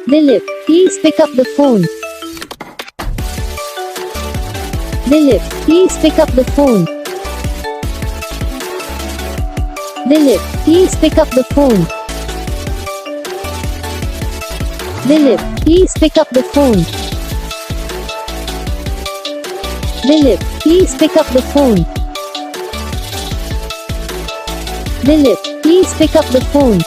Dilip, please pick up the phone. Dilip, please pick up the phone. Dilip, please pick up the phone. Dilip, please pick up the phone. Dilip, please pick up the phone. Dilip, please pick up the phone.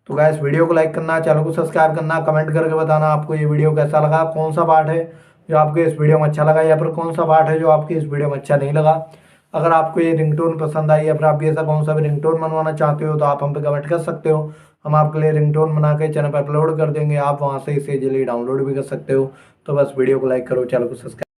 तो guys video को like करना, channel को subscribe करना, comment करके बताना आपको ये video कैसा लगा, कौन सा पार्ट है जो आपको इस वीडियो में अच्छा लगा या फिर कौन सा पार्ट है जो आपको इस वीडियो में अच्छा नहीं लगा। अगर आपको ये रिंगटोन पसंद आई या फिर आप ऐसा कौन सा भी रिंगटोन बनवाना चाहते हो तो आप हम पे कमेंट कर सकते हो। हम आपके लिए रिंगटोन बना के चैनल पर अपलोड कर देंगे, आप वहाँ से इसे इजीली डाउनलोड भी कर सकते हो। तो बस वीडियो को लाइक करो, चैनल को सब्सक्राइब